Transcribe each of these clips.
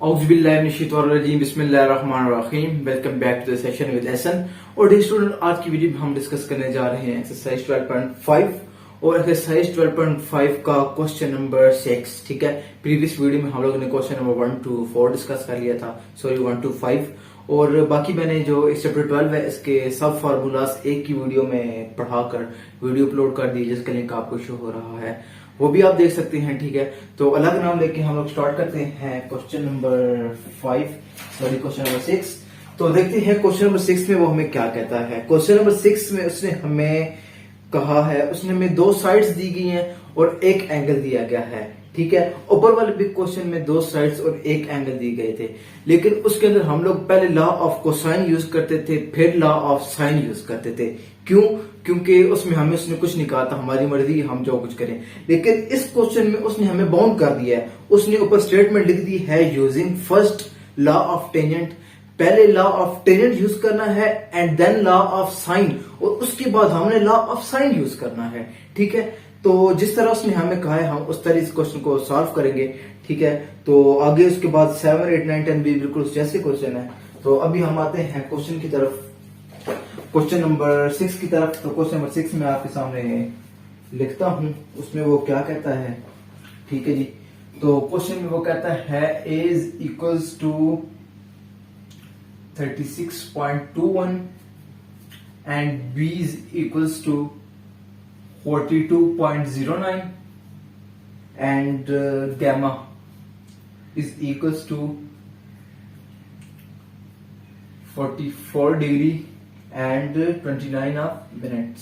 औज़ुबिल्लाहिमिनश्शैतानिर्रजीम बिस्मिल्लाहिर्रहमानिर्रहीम। Welcome back to the session with Ehsan. और dear student, आज की वीडियो में हम डिस्कस करने जा रहे हैं एक्सरसाइज 12.5 और एक्सरसाइज 12.5 का क्वेश्चन नंबर 6। ठीक है, प्रीवियस वीडियो में हम लोगों ने क्वेश्चन नंबर 1 to 4 डिस्कस कर लिया था, सॉरी 1 to 5। और बाकी मैंने जो इस चैप्टर 12 है इसके सब फार्मूलाज एक की वीडियो में पढ़ाकर वीडियो अपलोड कर दी, जिसका लिंक आपको शो हो रहा है, वो भी आप देख सकते हैं। ठीक है, तो अलग नाम लेके हम लोग स्टार्ट करते हैं question number 5, sorry question number 6। तो देखते हैं क्वेश्चन नंबर 6 में वो हमें क्या कहता है। क्वेश्चन नंबर 6 में उसने हमें कहा है, उसने हमें दो साइड्स दी गई हैं और एक एंगल दिया गया है। ठीक है, ऊपर वाले भी क्वेश्चन में दो साइड्स और एक एंगल दिए गए थे, लेकिन उसके अंदर हम लोग पहले लॉ ऑफ कोसाइन यूज करते थे, फिर लॉ ऑफ साइन यूज करते थे। क्यों? क्योंकि उसमें हमें उसने कुछ नहीं कहा था, हमारी मर्जी हम जो कुछ करें। लेकिन इस क्वेश्चन में उसने हमें बाउंड कर दिया है। उसने ऊपर स्टेटमेंट लिख दी है, using first law of tangent, पहले लॉ ऑफ टेंजेंट यूज करना है and then law of sine, और उसके बाद हमने लॉ ऑफ साइन यूज करना है। ठीक है, तो जिस तरह उसने हमें कहा है हम उस तरह इस क्वेश्चन को सॉल्व करेंगे। ठीक है, तो आगे उसके बाद 7, 8, 9, 10 भी बिल्कुल जैसे क्वेश्चन है। तो अभी हम आते हैं क्वेश्चन की तरफ, क्वेश्चन नंबर 6 की तरफ। तो क्वेश्चन नंबर 6 में आपके सामने लिखता हूं, उसमें वो क्या कहता है। ठीक है जी, तो क्वेश्चन में वो कहता है a is equals to 36.21 and b is equals to 42.09 and gamma is equals to 44 degree and 29 of minutes।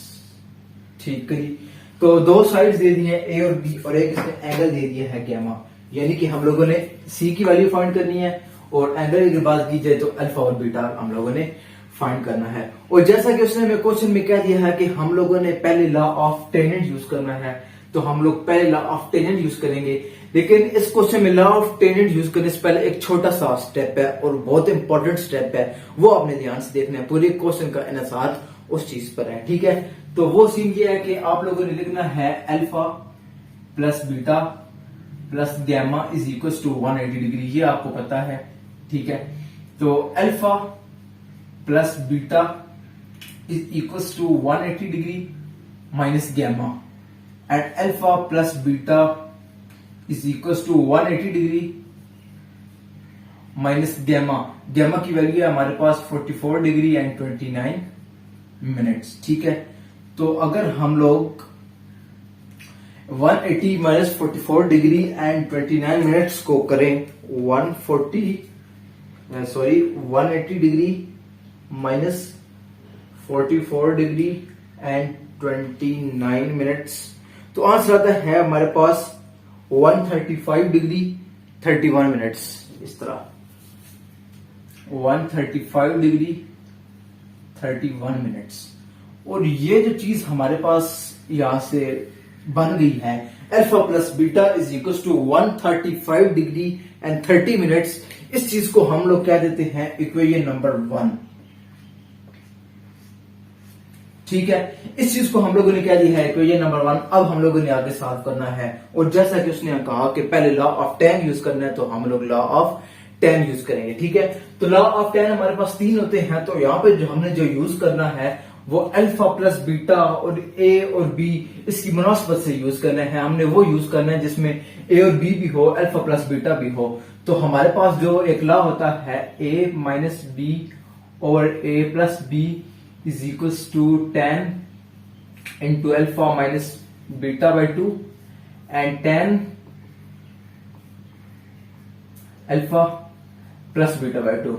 ठीक है जी, तो दो साइड्स दे दी हैं ए और बी, और एक इसमें एंगल दे दिया है गैमा, यानी कि हम लोगों ने सी की वैल्यू फाइंड करनी है और एंगल की बात की जाए तो अल्फा और बीटा हम लोगों ने फाइंड करना है। और जैसा कि उसने हमें क्वेश्चन में कह दिया है कि हम लोगों ने पहले लॉ ऑफ टेंजेंट यूज करना है, तो हम लोग पहले लॉ ऑफ टेंजेंट यूज करेंगे। लेकिन इस क्वेश्चन में लॉ ऑफ टेंजेंट यूज करने से पहले एक छोटा सा स्टेप है और बहुत इंपॉर्टेंट स्टेप है, वो आपने ध्यान से देखना है। पूरे क्वेश्चन का इन्हिसार उस चीज पर है। ठीक है, तो वो सीन ये है कि आप लोगों ने लिखना है alpha plus beta plus gamma is equal to 180 degree, ये आपको पता है। ठीक है, तो alpha plus beta is equals to 180 degree minus gamma, and alpha plus beta is equals to 180 degree minus gamma. Gamma की वैल्यू है हमारे पास 44 डिग्री एंड 29 मिनट्स। ठीक है, तो अगर हम लोग 180 माइनस 44 डिग्री एंड 29 मिनट्स को करें, 180 degree minus 44 degree and 29 minutes, तो आंसर आता है हमारे पास 135 डिग्री 31 मिनट्स। इस तरह 135 डिग्री 31 मिनट्स। और ये जो चीज हमारे पास यहां से बन गई है, alpha plus beta is equal to 135 degree and 30 minutes, इस चीज को हम लोग क्या देते हैं, इक्वेशन नंबर 1। ठीक है, इस चीज को हम लोगों ने क्या दिया है, इक्वेशन नंबर 1। अब हम लोगों ने आगे सॉल्व करना है, और जैसा कि उसने कहा कि पहले लॉ ऑफ tan यूज करना है, तो हम लोग लॉ ऑफ tan यूज करेंगे। ठीक है, तो लॉ ऑफ tan हमारे पास 3 होते हैं, तो यहाँ पे जो हमने जो यूज करना है वो अल्फा प्लस बीटा और a और b, इसकी मुनासबत से यूज करना है। हमने वो यूज करना है जिसमें a और b भी हो, अल्फा प्लस बीटा भी हो। तो हमारे पास जो एक लॉ होता है a माइनस बी और a plus B is equals to tan into alpha minus beta by 2 and tan alpha plus beta by 2,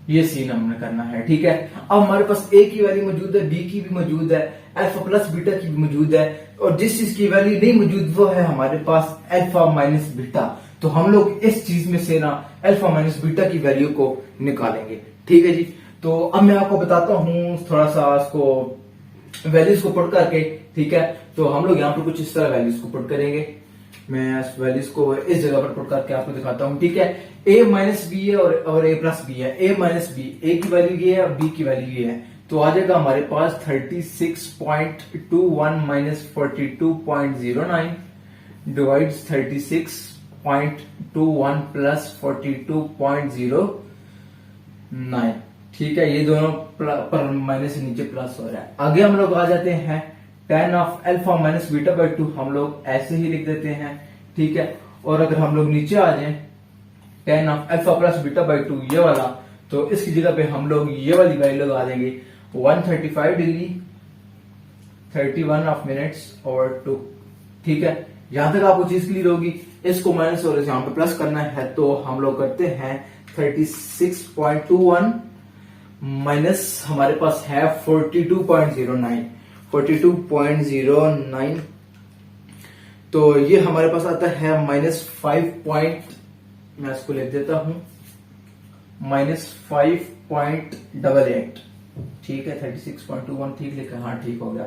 ये सीन हमने करना है। ठीक है, अब हमारे पास a की वैल्यू मौजूद है, b की भी मौजूद है, अल्फा प्लस बीटा की भी मौजूद है, और जिस चीज की वैल्यू नहीं मौजूद वो है हमारे पास अल्फा माइनस बीटा। तो हम लोग इस चीज में से ना अल्फा माइनस बीटा की वैल्यू को निकालेंगे। ठीक है जी, तो अब मैं आपको बताता हूं थोड़ा सा इसको वैल्यूज को पुट करके। ठीक है, तो हम लोग यहाँ पर कुछ इस तरह वैल्यूज को पुट करेंगे। मैं इस वैल्यूज को इस जगह पर पुट करके आपको दिखाता हूं। ठीक है, a माइनस बी है और a प्लस बी है। a माइनस बी, a की वैल्यू ये है और b की वैल्यू ये है, तो आ जाएगा हमारे पास 36.21 माइनस 42.09 डिवाइड्स 36 0.21 प्लस 42.09। ठीक है, ये दोनों पर माइनस से नीचे प्लस हो रहा है। आगे हम लोग आ जाते हैं tan of alpha minus beta by 2, हम लोग ऐसे ही लिख देते हैं। ठीक है, और अगर हम लोग नीचे आ जाए tan of alpha plus beta by 2 ये वाला, तो इसकी जगह पे हम लोग ये वाली वैल्यू लगा देंगे 135 डिग्री 31 ऑफ मिनट्स और 2। ठीक है, यहां तक आपको चीज क्लियर होगी। इसको माइनस और यहाँ पे प्लस करना है, तो हम लोग करते हैं 36.21 माइनस हमारे पास है 42.09। तो ये हमारे पास आता है -5 मैं इसको लिख देता हूं -5.88। ठीक है, 36.21 ठीक लिखा, हाँ ठीक हो गया।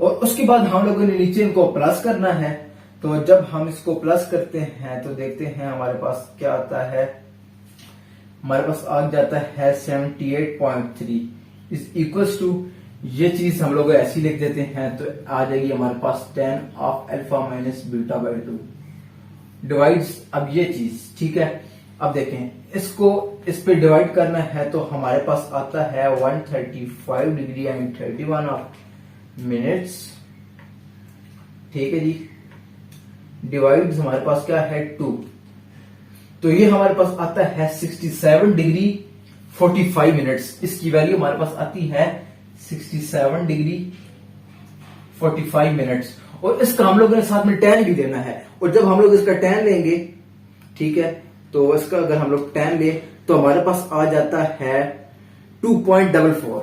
और उसके बाद हम लोगों ने नीचे इनको प्लस करना है, तो जब हम इसको प्लस करते हैं तो देखते हैं हमारे पास क्या आता है। हमारे पास आ जाता है 78.3 इज इक्वल टू, ये चीज हम लोग ऐसी लिख देते हैं तो आ जाएगी हमारे पास tan of alpha minus beta by 2 divides अब ये चीज। ठीक है, अब देखें इसको इस पे डिवाइड करना है, तो हमारे पास आता है 135 डिग्री एंड 31 ऑफ मिनट्स। ठीक है जी, डिवाइड्स हमारे पास क्या है 2, तो ये हमारे पास आता है 67 डिग्री 45 मिनट्स। इसकी वैल्यू हमारे पास आती है 67 डिग्री 45 मिनट्स। और इसका हम लोगों ने साथ में tan भी देना है, और जब हम लोग इसका tan लेंगे, ठीक है, तो इसका अगर हम लोग tan ले तो हमारे पास आ जाता है 2.44।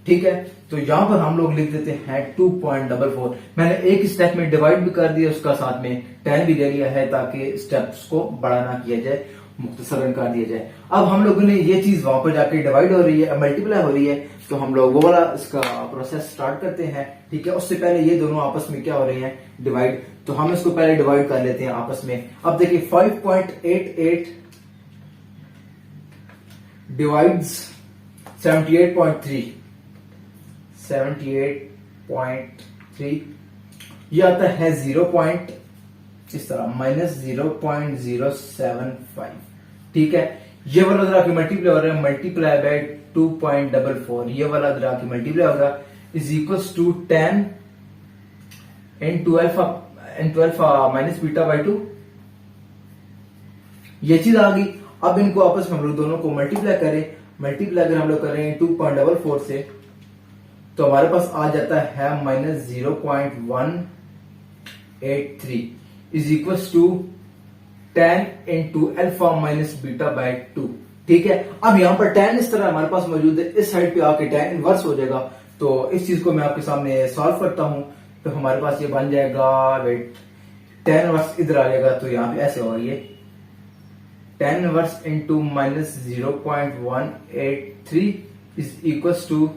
ठीक है, तो यहां पर हम लोग लिख देते हैं 2.44। मैंने एक स्टेप में डिवाइड भी कर दिया, उसका साथ में tan भी ले लिया है ताकि स्टेप्स को बड़ा ना किया जाए, मुख्तसरन कर दिया जाए। अब हम लोगों ने ये चीज वहां पर जाके डिवाइड हो रही है, मल्टीप्लाई हो रही है, तो हम लोग वो वाला इसका प्रोसेस स्टार्ट करते हैं। ठीक है, उससे पहले ये दोनों आपस में क्या हो रहे हैं, डिवाइड, तो हम इसको पहले डिवाइड कर लेते हैं आपस में। अब देखिए 5.88 डिवाइड्स 78.3 ये आता है 0. इस तरह -0.075। ठीक है, ये वाला जरा की मल्टीप्लाई हो रहा है, मल्टीप्लाई बाय 2.44, ये वाला जरा की मल्टीप्लाई होगा is equal to tan into alpha minus beta by 2। ये चीज आ गई। अब इनको आपस में हम लोग दोनों को मल्टीप्लाई करें, मल्टीप्लाई अगर हम लोग करें 2.44 से, तो हमारे पास आ जाता है -0.183 is equal to tan into alpha minus beta by 2। ठीक है, अब यहां पर tan इस तरह हमारे पास मौजूद है, इस साइड पे आके tan इनवर्स हो जाएगा। तो इस चीज को मैं आपके सामने सॉल्व करता हूं, तो हमारे पास ये बन जाएगा, वेट, tan इनवर्स इधर आ जाएगा, तो यहां पे ऐसे होगा, ये tan inverse into -0.183 is equal to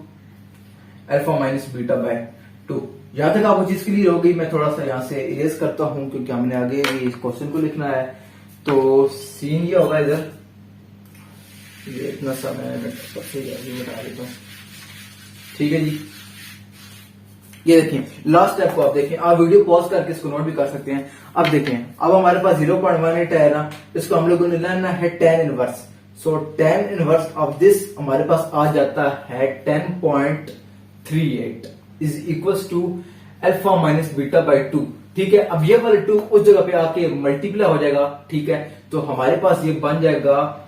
alpha minus beta by 2। यहां तक आपको चीज क्लियर हो गई। मैं थोड़ा सा यहां से इरेज करता हूं क्योंकि हमने आगे इस क्वेश्चन को लिखना है। तो सीन ये होगा इधर, ये इतना सा मैं बता देता हूं। ठीक है जी, ये देखिए लास्ट स्टेप को आप देखें, आप वीडियो पॉज करके इसको नोट भी कर सकते हैं। अब देखें, अब हमारे पास 0.18 है ना, इसको हम लोगों ने लेना है tan inverse. So tan inverse of this हमारे पास आ जाता है 10.38 is equal to alpha minus beta by 2। ठीक है, अब ये वाले 2 उस जगह पे आके मल्टीप्लाई हो जाएगा। ठीक है, तो हमारे पास ये बन जाएगा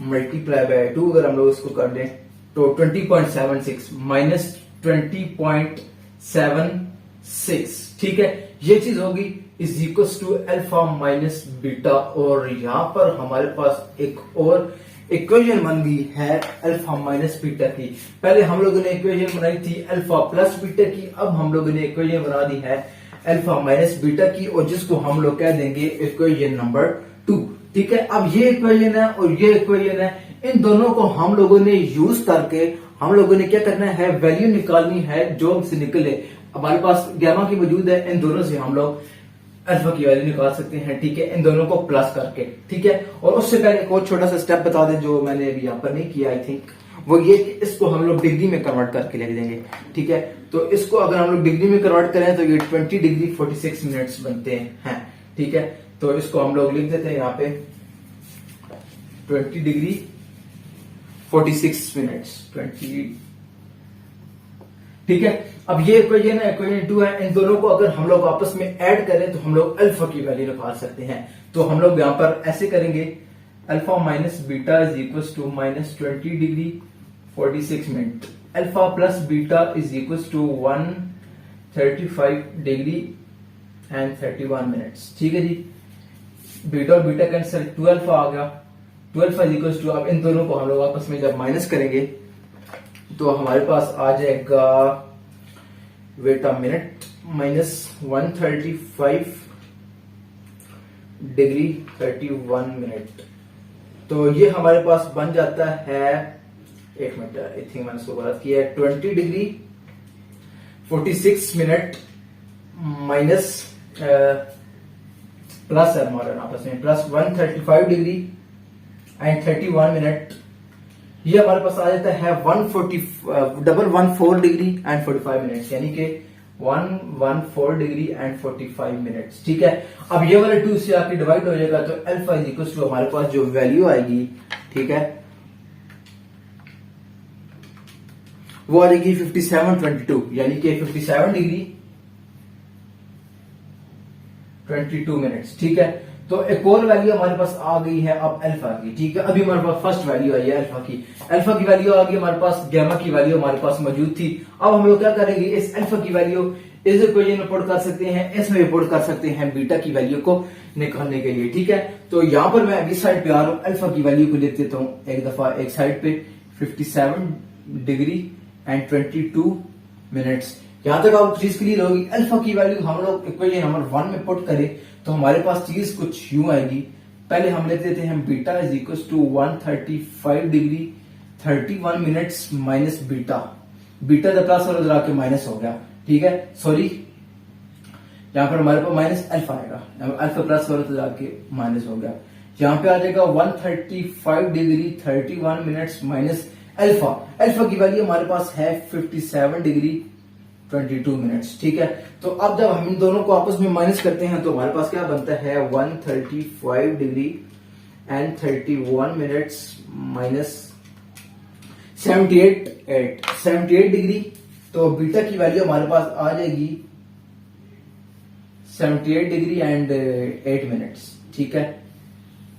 मल्टीप्लाई बाय 2, अगर हम लोग इसको कर दें तो 20.76 माइनस 20.76। ठीक है, ये चीज होगी is equal to alpha minus beta. और यहां पर हमारे पास एक और इक्वेशन बन गई है अल्फा माइनस बीटा की। पहले हम लोगों ने इक्वेशन बनाई थी अल्फा प्लस बीटा की, अब हम लोगों ने इक्वेशन बना दी है अल्फा माइनस बीटा की, और जिसको हम लोग कह देंगे इक्वेशन नंबर 2। ठीक है, अब ये इक्वेशन है और ये इक्वेशन है, इन दोनों को हम लोगों ने यूज करके हम लोगों ने क्या करना है, वैल्यू निकालनी है जो हमसे निकले। हमारे पास गैमा की मौजूद है, इन दोनों से हम लोग अल्फा की वैल्यू निकाल सकते हैं। ठीक है, इन दोनों को प्लस करके। ठीक है, और उससे पहले एक और छोटा सा स्टेप बता दें जो मैंने अभी यहाँ पर नहीं किया, आई थिंक वो ये कि इसको हम लोग डिग्री में कन्वर्ट करके लिख देंगे। ठीक है, तो इसको अगर हम लोग डिग्री में कन्वर्ट करें तो ये 20 डिग्री 46 मिनट्स बनते हैं। ठीक है, तो इसको हम लोग लिख देते हैं यहाँ पे 20 डिग्री 46 मिनट्स 20। ठीक है, अब ये इक्वेशन है, इक्वेशन 2 है, इन दोनों को अगर हम लोग आपस में ऐड करें तो हम लोग अल्फा की वैल्यू निकाल सकते हैं। तो हम लोग यहाँ पर ऐसे करेंगे, alpha minus beta is equal to minus 20 degree 46 minute, alpha plus beta is equal to 135 degree and 31 minutes. ठीक है जी, बीटा और बीटा कैंसिल, 2 अल्फा आ गया, 2 अल्फा इज इक्वल टू, अब इन दोनों को हम लोग आपस में जब माइनस करेंगे तो हमारे पास आ जाएगा, wait a minute, minus 135 degree 31 minute. तो ये हमारे पास बन जाता है, एक मिनट, आई थिंक मैंने इसको गलत किया है, 20 डिग्री 46 मिनट माइनस प्लस है हमारे आपस में, प्लस 135 डिग्री एंड 31 मिनट, ये हमारे पास आ जाता है 114 डिग्री एंड 45 मिनट्स, यानी कि 114 डिग्री एंड 45 मिनट्स। ठीक है, अब ये वाला 2 से आपकी डिवाइड हो जाएगा तो अल्फा इज इक्वल टू हमारे पास जो वैल्यू आएगी, ठीक है, वो आ जाएगी 57.22, यानी कि 57 डिग्री 22 मिनट्स। ठीक है, तो एक और वैल्यू हमारे पास आ गई है अब अल्फा की। ठीक है, अभी हमारे पास फर्स्ट वैल्यू आई है अल्फा की, अल्फा की वैल्यू आ गई हमारे पास, गामा की वैल्यू हमारे पास मौजूद थी। अब हम लोग क्या करेंगे, इस अल्फा की वैल्यू इस इक्वेशन में पुट कर सकते हैं, इसमें भी पुट कर सकते हैं बीटा की वैल्यू को निकालने के लिए। ठीक है, तो यहां पर मैं अभी साइड पे आ रहा हूं, अल्फा की वैल्यू को लिख देता हूं एक दफा एक साइड पे, 57 डिग्री एंड 22 मिनट्स। यहां तक आप चीज क्लियर होगी। अल्फा की वैल्यू हम लोग इक्वेशन नंबर 1 में पुट करें तो हमारे पास चीज कुछ यूं आएगी, पहले हम लेते थे हम beta is equal to 135 degree 31 minutes minus beta, beta का प्लस और के माइनस हो गया। ठीक है, सॉरी यहां पर हमारे पास माइनस अल्फा आएगा, अल्फा प्लस और के माइनस हो गया, यहां पे आ जाएगा 135 degree 31 minutes minus alpha, alpha की वैल्यू हमारे पास है 57 डिग्री 22 मिनट्स। ठीक है, तो अब जब हम इन दोनों को आपस में माइनस करते हैं तो हमारे पास क्या बनता है, 135 degree and 31 minutes minus 78 degree, तो बीटा की वैल्यू हमारे पास आ जाएगी 78 डिग्री एंड 8 मिनट्स। ठीक है,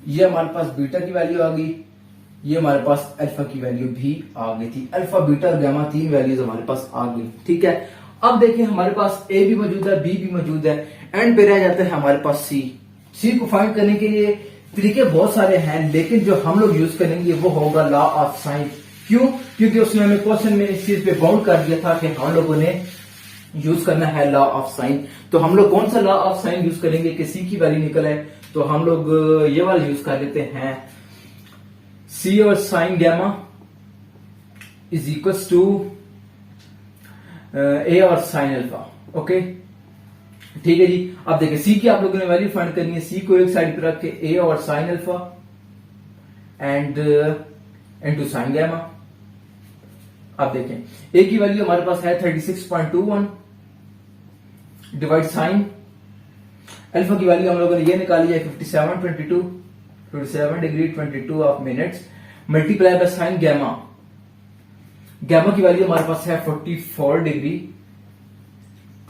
ये हमारे पास बीटा की वैल्यू आ गई, ये हमारे पास अल्फा की वैल्यू भी आ गई थी, अल्फा बीटा और गामा 3 वैल्यूज हमारे पास आ गई। ठीक है, अब देखिए हमारे पास ए भी मौजूद है, बी भी मौजूद है, एंड पे रह जाता है हमारे पास सी। सी को फाइंड करने के लिए तरीके बहुत सारे हैं, लेकिन जो हम लोग यूज करेंगे वो होगा लॉ ऑफ साइन। क्यों? क्योंकि उसने हमें क्वेश्चन में इस चीज पे बाउंड कर दिया था कि हम लोगों ने यूज करना है लॉ ऑफ साइन। तो हम लोग कौन सा लॉ ऑफ साइन यूज करेंगे कि सी की वैल्यू निकल है, तो हम लोग ये वाला यूज कर लेते हैं, सी और sine gamma is equal to a और साइन अल्फा। ओके, ठीक है जी। अब देखिए सी की आप लोगों ने वैल्यू फाइंड करनी है, सी को एक साइड पे रख के ए और sine alpha and into sine gamma. अब देखें ए की वैल्यू हमारे पास है 36.21 डिवाइड साइन, अल्फा की वैल्यू हम लोगों ने ये निकाली है 57 degree 22 of minutes multiply by sine gamma, gamma की वैल्यू हमारे पास है 44 डिग्री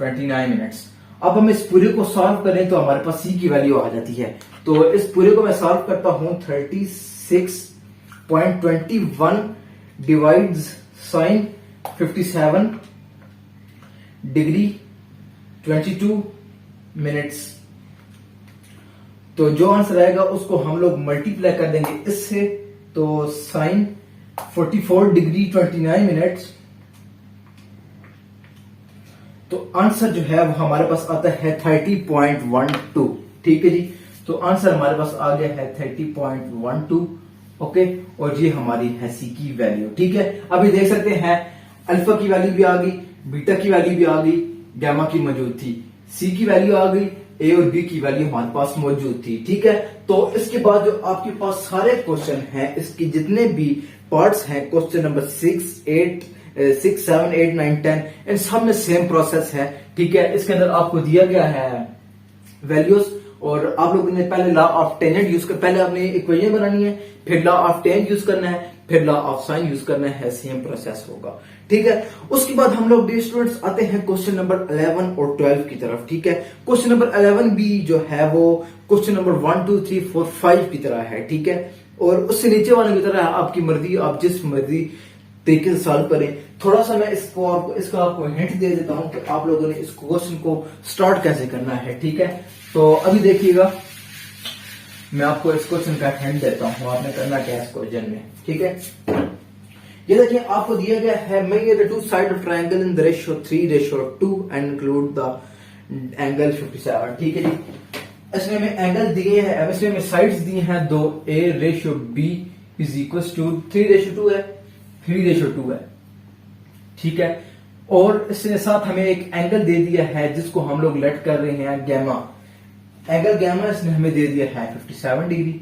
29 मिनट्स। अब हम इस पूरे को सॉल्व करें तो हमारे पास सी की वैल्यू आ जाती है, तो इस पूरे को मैं सॉल्व करता हूं 36.21 डिवाइड्स साइन 57 डिग्री 22 मिनट्स, तो जो आंसर आएगा उसको हम लोग मल्टीप्लाई कर देंगे इससे, तो साइन 44 डिग्री 29 मिनट्स, तो आंसर जो है वो हमारे पास आता है 30.12। ठीक है जी, तो आंसर हमारे पास आ गया है 30.12। ओके, और ये हमारी है सी की वैल्यू। ठीक है, अभी देख सकते हैं अल्फा की वैल्यू भी आ गई, बीटा की वैल्यू भी आ गई, गामा की मौजूद थी, सी की वैल्यू आ गई, ए और बी की वैल्यू हमारे पास मौजूद थी। ठीक है, तो इसके बाद जो आपके पास सारे क्वेश्चन हैं, इसके जितने भी पार्ट्स हैं, क्वेश्चन नंबर 6, 7, 8, 9, 10, इन सब में सेम प्रोसेस है। ठीक है, इसके अंदर आपको दिया गया है वैल्यूज और आप लोगों ने पहले लॉ ऑफ टेंजेंट यूज कर, पहले आपने इक्वेशन बनानी है, फिर लॉ ऑफ टेन यूज करना है, फिर लॉ ऑफ साइन यूज करना है, सेम प्रोसेस होगा। ठीक है, उसके बाद हम लोग डियर स्टूडेंट्स आते हैं क्वेश्चन नंबर 11 और 12 की तरफ। ठीक है, क्वेश्चन नंबर 11 भी जो है वो क्वेश्चन नंबर 1 2 3 4 5 की तरह है। ठीक है, और उससे नीचे वाले की तरह आपकी मर्जी, आप जिस मर्जी तरीके से सॉल्व करें। थोड़ा सा मैं इसका आपको हिंट दे देता हूं कि आप लोगों ने इस क्वेश्चन को स्टार्ट कैसे करना है। ठीक है, तो अभी देखिएगा, मैं आपको इस क्वेश्चन का हिंट देता हूं, आपने करना क्या है इस क्वेश्चन में। ठीक है, ये देखिए आपको दिया गया है, make the two side of triangle in the ratio 3:2 and include the angle 57। ठीक है जी, इसमें में एंगल दिए हैं, इसमें में साइड्स दी हैं दो, a/b इज इक्वल टू 3:2 है, 3:2 है। ठीक है, और इसके साथ हमें एक एंगल दे दिया है जिसको हम लोग लेट कर रहे हैं गैमा, एंगल गैमा इसने हमें दे दिया है 57 डिग्री।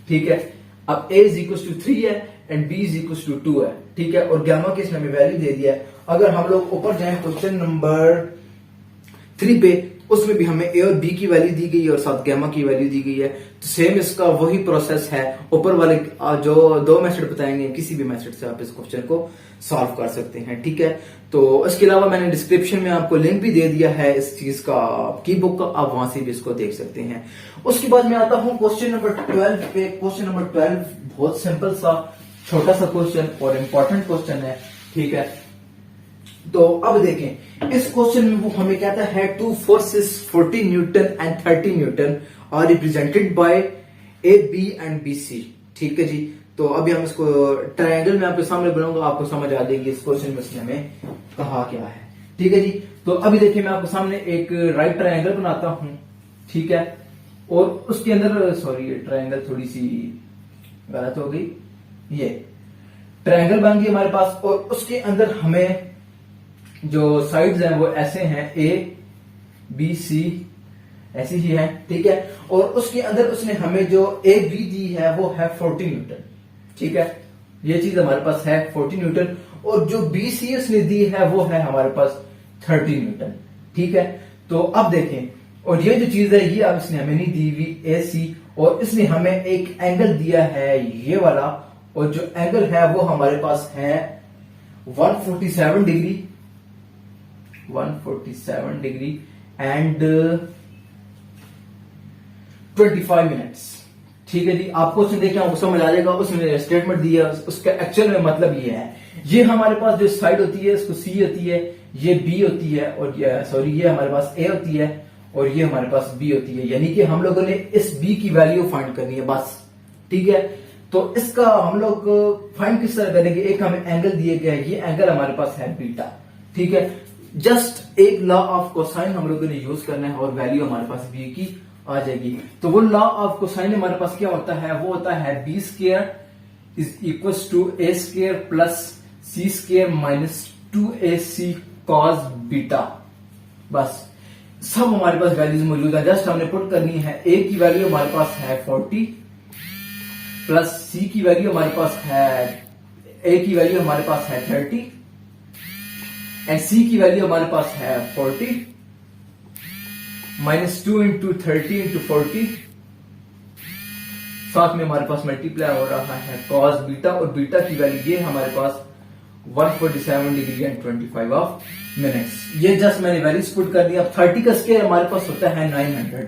ठीक है, अब a इज इक्वल टू 3 है and b is equal to 2 है। ठीक है, और गैमा की इसने हमें वैल्यू दे दिया है। अगर हम लोग ऊपर जाएं क्वेश्चन नंबर 3 पे, उसमें भी हमें a और b की वैल्यू दी गई है और साथ गैमा की वैल्यू दी गई है। तो सेम इसका वही प्रोसेस है, ऊपर वाले जो दो मेथड बताएंगे, किसी भी मेथड से आप इस क्वेश्चन को सॉल्व कर सकते हैं। ठीक है, तो इसके अलावा मैंने डिस्क्रिप्शन में आपको लिंक भी दे दिया है इस चीज का, की बुक का, आप वहां से भी इसको देख सकते हैं। उसके बाद मैं आता हूं क्वेश्चन नंबर 12 पे। क्वेश्चन नंबर 12 बहुत सिंपल सा छोटा सा क्वेश्चन और इंपॉर्टेंट क्वेश्चन है। ठीक है, तो अब देखें इस क्वेश्चन में वो हमें कहता है two forces 40 newton and 30 newton are represented by A B and B C. ठीक है जी, तो अभी हम इसको ट्रायंगल में आपके सामने बनाऊंगा, आपको समझ आ जाएगी इस क्वेश्चन में इसने हमें कहा क्या है। ठीक है जी, तो अभी देखिए मैं आपके सामने एक राइट ट्रायंगल बनाता हूं। ठीक है, और उसके अंदर, सॉरी ये ट्रायंगल थोड़ी सी गलत हो गई, ये ट्रायंगल बन गई हमारे पास, और उसके अंदर हमें जो साइड्स हैं वो ऐसे हैं, ए बी सी ऐसी ही है। ठीक है, और उसके अंदर उसने हमें जो ए बी दी है वो है 40 न्यूटन। ठीक है, ये चीज हमारे पास है 40 न्यूटन, और जो बी सी उसने दी है वो है हमारे पास 30 न्यूटन। ठीक है, तो अब देखें, और ये जो चीज है ये अब इसने हमें नहीं दी हुई ए सी, और इसने हमें एक एंगल दिया है ये वाला, और जो एंगल है वो हमारे पास है 147 डिग्री, 147 डिग्री एंड 25 मिनट्स। ठीक है जी, आप क्वेश्चन देखें आपको समझ आ जाएगा, उसमें स्टेटमेंट दिया उसका एक्चुअल में मतलब ये है, ये हमारे पास जो साइड होती है इसको सी होती है, ये बी होती है, और ये हमारे पास ए होती है, और ये हमारे पास बी होती है। यानी कि हम लोगों ने इस बी की वैल्यू फाइंड करनी है बस। ठीक है, तो इसका हम लोग फाइंड किस तरह करेंगे, एक हमें एंगल दिए गया है, ये एंगल हमारे पास है बीटा। ठीक है, जस्ट एक लॉ ऑफ कोसाइन हम लोगों ने यूज करना है और वैल्यू हमारे पास बी की आ जाएगी। तो वो लॉ ऑफ कोसाइन हमारे पास क्या होता है, वो होता है B square is equal to A square plus C square minus 2ac cos beta. बस सब हमारे पास वैल्यूज मौजूद है, जस्ट हमने पुट करनी है। ए की वैल्यू हमारे पास है 40 प्लस सी की वैल्यू हमारे पास है, ए की वैल्यू हमारे पास है 30 एंड सी की वैल्यू हमारे पास है 40 माइनस 2 इंटू 30 इंटू 40, साथ में हमारे पास मल्टीप्लाई हो रहा है कॉस बीटा, और बीटा की वैल्यू ये हमारे पास 147 डिग्री एंड 25 ऑफ मिनट्स। ये जस्ट मैंने वैल्यूज पुट कर दिया। 30 का स्क्वायर हमारे पास होता है 900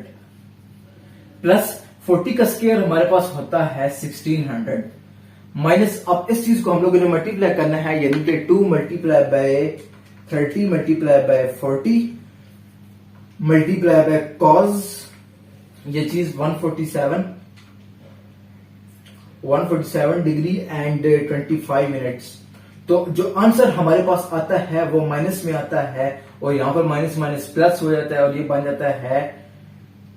प्लस 40 का स्क्वायर हमारे पास होता है 1600 माइनस, अब इस चीज को हम लोगों ने मल्टीप्लाई करना है, यानी कि 2 multiply by 30 multiply by 40 multiply by cos, ये चीज 147 डिग्री एंड 25 मिनट्स। तो जो आंसर हमारे पास आता है वो माइनस में आता है, और यहां पर माइनस माइनस प्लस हो जाता है, और ये बन जाता है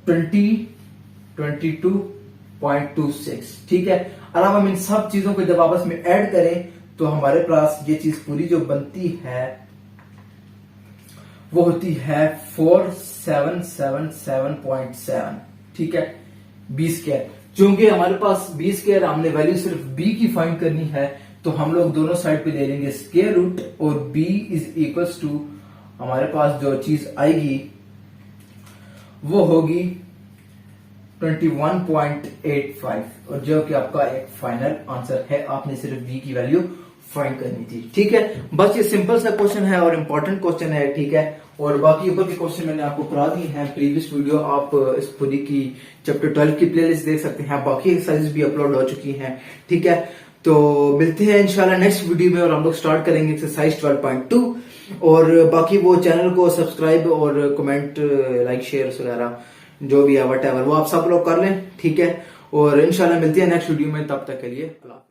22.26। ठीक है, अब हम इन सब चीजों को जब आपस में ऐड करें तो हमारे पास ये चीज पूरी जो बनती है वो होती है 4777.7। ठीक है, बी स्क्वायर, चूंकि हमारे पास बी स्क्वायर हमने वैल्यू सिर्फ बी की फाइंड करनी है, तो हम लोग दोनों साइड पे ले लेंगे स्क्वायर रूट, और b इज इक्वल्स टू हमारे पास जो चीज आएगी वो होगी 21.85 और जो कि आपका एक फाइनल आंसर है। आपने सिर्फ v की वैल्यू फाइंड करनी थी, ठीक है। बस ये सिंपल सा क्वेश्चन है और इम्पोर्टेंट क्वेश्चन है, ठीक है। और बाकी ऊपर के क्वेश्चन मैंने आपको करा दिए हैं प्रीवियस वीडियो, आप इस पूरी की चैप्टर 12 की प्लेलिस्ट देख सकते हैं। बाकी एक्सरसाइज भी अपलोड हो चुकी हैं, ठीक है। तो मिलते हैं इंशाल्लाह नेक्स्ट वीडियो में और हम लोग स्टार्ट करेंगे एक्सरसाइज 12.2। और बाकी वो चैनल को सब्सक्राइब और कमेंट लाइक शेयर वगैरह जो भी है वट एवर वो आप सब लोग कर लें, ठीक है। और इंशाल्लाह मिलते हैं नेक्स्ट वीडियो में, तब तक के लिए अल्लाह।